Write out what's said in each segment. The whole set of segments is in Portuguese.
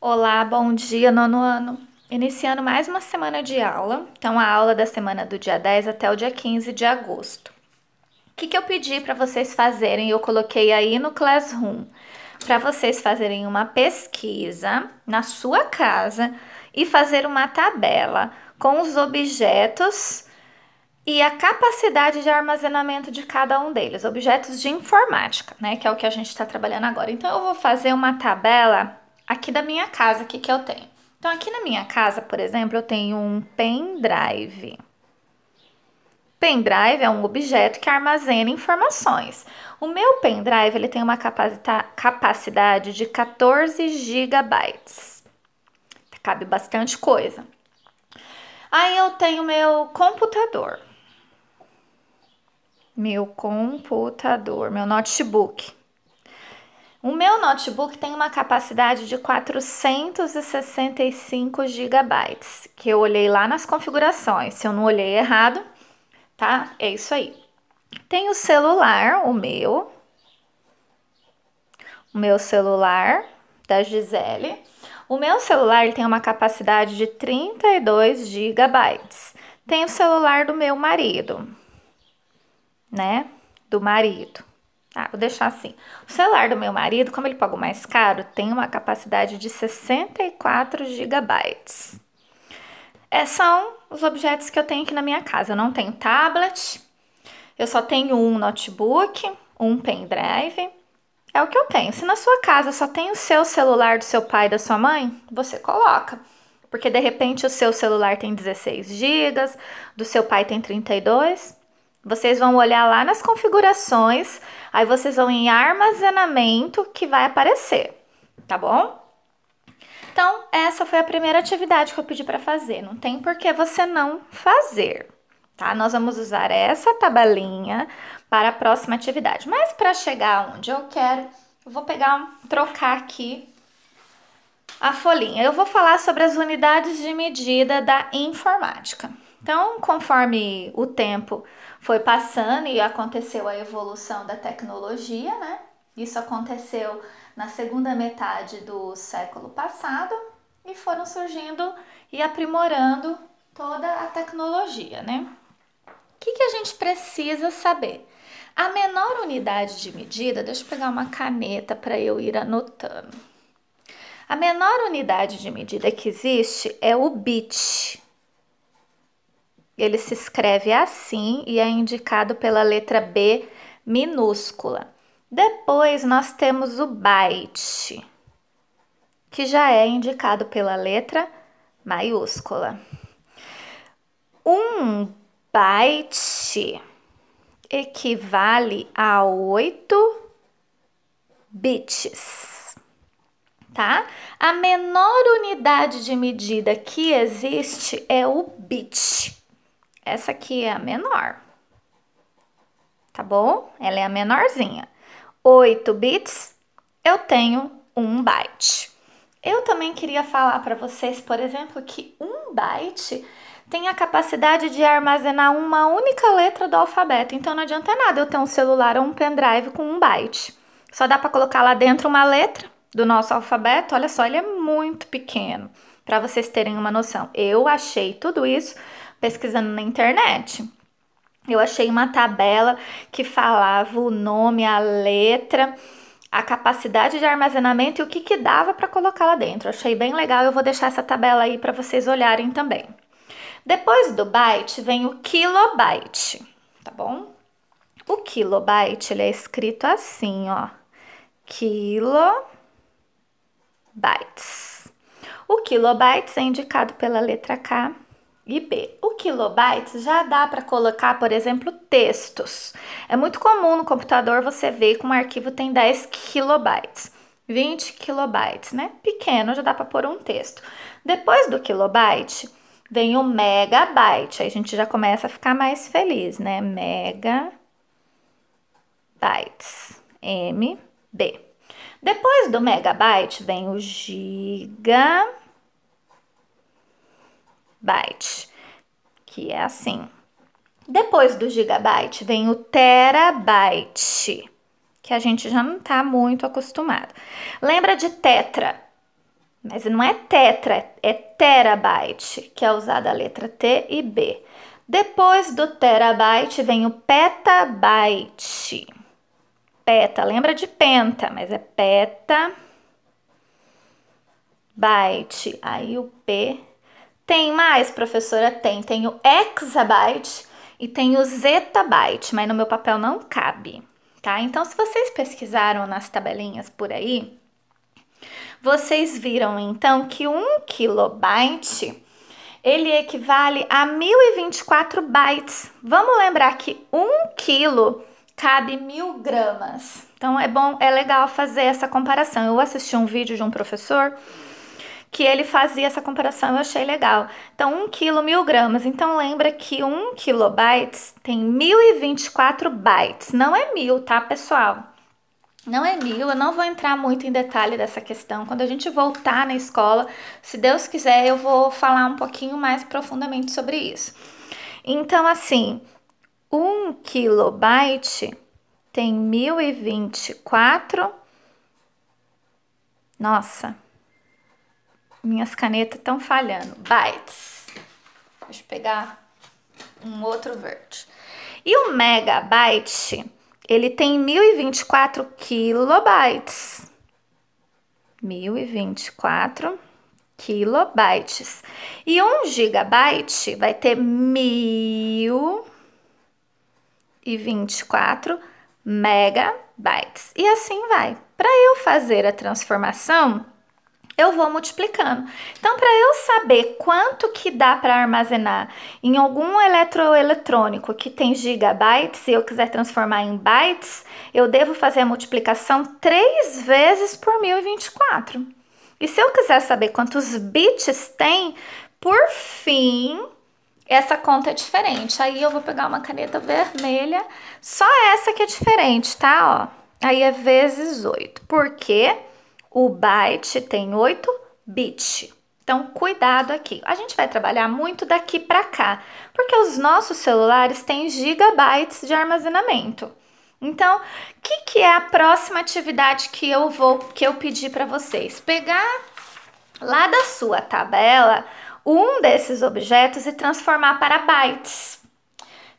Olá, bom dia, nono ano. Iniciando mais uma semana de aula. Então, a aula da semana do dia 10 até o dia 15 de agosto. O que eu pedi para vocês fazerem? Eu coloquei aí no Classroom. Para vocês fazerem uma pesquisa na sua casa e fazer uma tabela com os objetos e a capacidade de armazenamento de cada um deles. Objetos de informática, né? Que é o que a gente está trabalhando agora. Então, eu vou fazer uma tabela aqui da minha casa, que eu tenho. Então, aqui na minha casa, por exemplo, eu tenho um pendrive. Pendrive é um objeto que armazena informações. O meu pendrive ele tem uma capacidade de 14 gigabytes. Cabe bastante coisa. Aí eu tenho meu computador. Meu notebook. O meu notebook tem uma capacidade de 465 gigabytes, que eu olhei lá nas configurações. Se eu não olhei errado, tá? É isso aí. Tem o celular, o meu celular da Gisele. O meu celular ele tem uma capacidade de 32 gigabytes. Tem o celular do meu marido, né? Do marido. Ah, vou deixar assim. O celular do meu marido, como ele pagou mais caro, tem uma capacidade de 64 gigabytes. São os objetos que eu tenho aqui na minha casa. Eu não tenho tablet, eu só tenho um notebook, um pendrive. É o que eu tenho. Se na sua casa só tem o seu celular do seu pai e da sua mãe, você coloca. Porque de repente o seu celular tem 16 gigas, do seu pai tem 32. Vocês vão olhar lá nas configurações, aí vocês vão em armazenamento que vai aparecer, tá bom? Então, essa foi a primeira atividade que eu pedi para fazer. Não tem por que você não fazer, tá? Nós vamos usar essa tabelinha para a próxima atividade. Mas para chegar onde eu quero, eu vou trocar aqui a folhinha. Eu vou falar sobre as unidades de medida da informática. Então, conforme o tempo foi passando e aconteceu a evolução da tecnologia, né? Isso aconteceu na segunda metade do século passado e foram surgindo e aprimorando toda a tecnologia, né? O que a gente precisa saber? A menor unidade de medida, deixa eu pegar uma caneta para eu ir anotando. A menor unidade de medida que existe é o bit. Ele se escreve assim e é indicado pela letra B minúscula. Depois nós temos o byte, que já é indicado pela letra maiúscula. Um byte equivale a 8 bits, tá? A menor unidade de medida que existe é o bit. Essa aqui é a menor, tá bom? Ela é a menorzinha. 8 bits, eu tenho 1 byte. Eu também queria falar para vocês, por exemplo, que 1 byte tem a capacidade de armazenar uma única letra do alfabeto. Então, não adianta nada eu ter um celular ou um pendrive com 1 byte. Só dá para colocar lá dentro uma letra do nosso alfabeto. Olha só, ele é muito pequeno, para vocês terem uma noção. Eu achei tudo isso pesquisando na internet. Eu achei uma tabela que falava o nome, a letra, a capacidade de armazenamento e o que dava para colocar lá dentro. Achei bem legal, eu vou deixar essa tabela aí para vocês olharem também. Depois do byte vem o kilobyte, tá bom? O kilobyte, ele é escrito assim, ó. Kilobytes. O kilobytes é indicado pela letra K e B. O kilobytes já dá para colocar, por exemplo, textos. É muito comum no computador você ver que um arquivo tem 10 kilobytes, 20 kilobytes, né? Pequeno, já dá para pôr um texto. Depois do kilobyte, vem o megabyte. Aí a gente já começa a ficar mais feliz, né? Megabytes, MB. Depois do megabyte, vem o gigabyte, que é assim. Depois do gigabyte vem o terabyte, que a gente já não está muito acostumado. Lembra de tetra? Mas não é tetra, é terabyte, que é usada a letra T e B. Depois do terabyte vem o petabyte. Peta, lembra de penta, mas é petabyte. Aí o P. Tem mais, professora? Tem o exabyte e tem o zettabyte, mas no meu papel não cabe, tá? Então, se vocês pesquisaram nas tabelinhas por aí, vocês viram então que 1 kilobyte ele equivale a 1024 bytes. Vamos lembrar que 1 quilo cabe 1000 gramas. Então é legal fazer essa comparação. Eu assisti um vídeo de um professor que ele fazia essa comparação, eu achei legal. Então 1 quilo, 1000 gramas. Então lembra que 1 kilobytes tem 1024 bytes. Não é 1000, tá, pessoal? Não é 1000, eu não vou entrar muito em detalhe dessa questão. Quando a gente voltar na escola, se Deus quiser, eu vou falar um pouquinho mais profundamente sobre isso. Então, assim, 1 kilobyte tem 1024. Nossa, minhas canetas estão falhando. Bytes. Deixa eu pegar um outro verde. E o megabyte, ele tem 1024 kilobytes. 1024 kilobytes. E 1 gigabyte vai ter 1024 megabytes. E assim vai. Para eu fazer a transformação, eu vou multiplicando. Então, para eu saber quanto que dá para armazenar em algum eletroeletrônico que tem gigabytes, se eu quiser transformar em bytes, eu devo fazer a multiplicação 3 vezes por 1024. E se eu quiser saber quantos bits tem, por fim, essa conta é diferente. Aí eu vou pegar uma caneta vermelha, só essa que é diferente, tá? Ó, aí é vezes 8. Por quê? O byte tem 8 bits. Então, cuidado aqui. A gente vai trabalhar muito daqui para cá, porque os nossos celulares têm gigabytes de armazenamento. Então, o que é a próxima atividade que eu pedi para vocês? Pegar lá da sua tabela um desses objetos e transformar para bytes.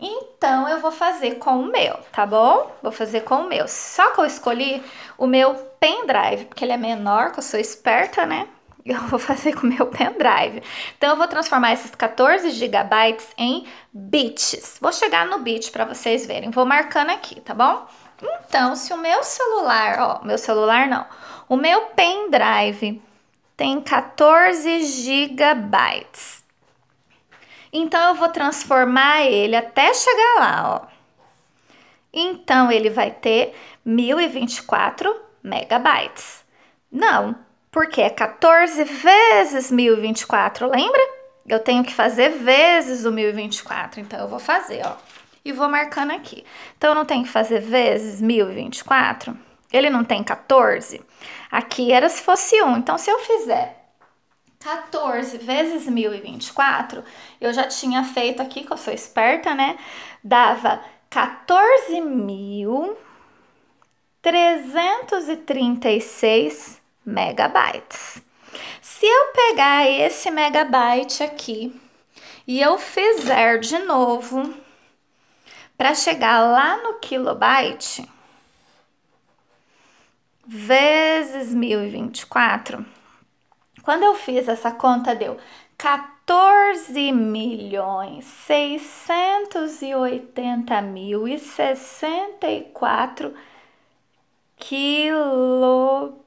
Então, eu vou fazer com o meu, tá bom? Vou fazer com o meu. Só que eu escolhi o meu pendrive, porque ele é menor, que eu sou esperta, né? Eu vou fazer com o meu pendrive. Então, eu vou transformar esses 14 gigabytes em bits. Vou chegar no bit para vocês verem. Vou marcando aqui, tá bom? Então, se o meu celular, ó, meu celular não, o meu pendrive tem 14 gigabytes. Então, eu vou transformar ele até chegar lá, ó. Então, ele vai ter 1024 megabytes. Não, porque é 14 vezes 1024, lembra? Eu tenho que fazer vezes o 1024, então eu vou fazer, ó. E vou marcando aqui. Então, eu não tenho que fazer vezes 1024? Ele não tem 14? Aqui era se fosse 1. Então, se eu fizer 14 vezes 1024, eu já tinha feito aqui, que eu sou esperta, né? Dava 14.336 megabytes. Se eu pegar esse megabyte aqui e eu fizer de novo para chegar lá no kilobyte, vezes 1024, quando eu fiz essa conta, deu 14.680.064 kilobytes.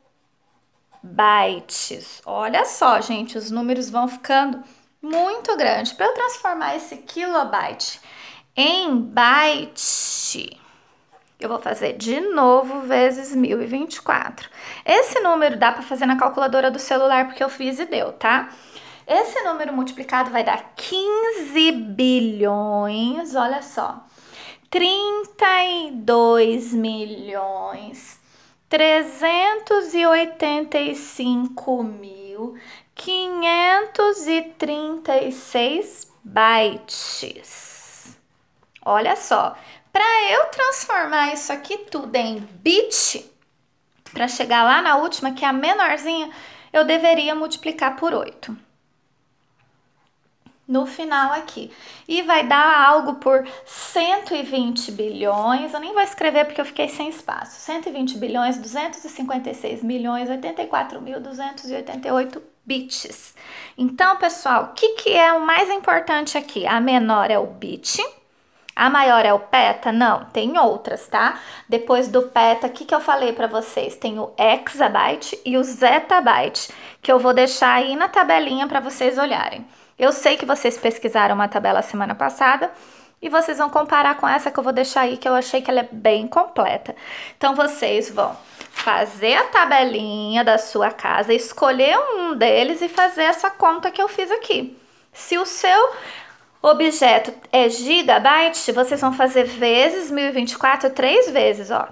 Olha só, gente, os números vão ficando muito grandes. Para eu transformar esse kilobyte em byte, eu vou fazer de novo vezes 1024. Esse número dá para fazer na calculadora do celular, porque eu fiz e deu, tá? Esse número multiplicado vai dar 15 bilhões, olha só, 32.385.536 bytes. Olha só, para eu transformar isso aqui tudo em bit, para chegar lá na última, que é a menorzinha, eu deveria multiplicar por 8. No final aqui. E vai dar algo por 120 bilhões, eu nem vou escrever porque eu fiquei sem espaço. 120 bilhões, 256 milhões, 84.288 bits. Então, pessoal, o que é o mais importante aqui? A menor é o bit, a maior é o peta? Não, tem outras, tá? Depois do peta, o que eu falei para vocês? Tem o hexabyte e o zettabyte, que eu vou deixar aí na tabelinha para vocês olharem. Eu sei que vocês pesquisaram uma tabela semana passada e vocês vão comparar com essa que eu vou deixar aí, que eu achei que ela é bem completa. Então, vocês vão fazer a tabelinha da sua casa, escolher um deles e fazer essa conta que eu fiz aqui. Se o seu objeto é gigabyte, vocês vão fazer vezes 1024, 3 vezes, ó.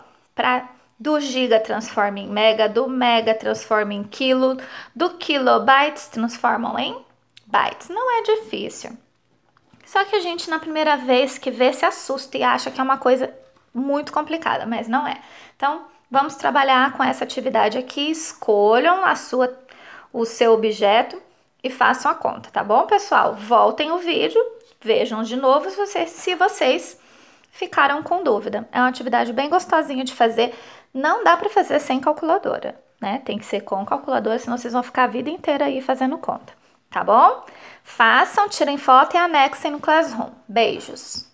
Do giga transforma em mega, do mega transforma em quilo, do kilobytes transformam em bytes. Não é difícil. Só que a gente, na primeira vez que vê, se assusta e acha que é uma coisa muito complicada, mas não é. Então, vamos trabalhar com essa atividade aqui. Escolham o seu objeto e façam a conta, tá bom, pessoal? Voltem o vídeo, vejam de novo se vocês ficaram com dúvida. É uma atividade bem gostosinha de fazer. Não dá para fazer sem calculadora, né? Tem que ser com calculadora, senão vocês vão ficar a vida inteira aí fazendo conta. Tá bom? Façam, tirem foto e anexem no Classroom. Beijos!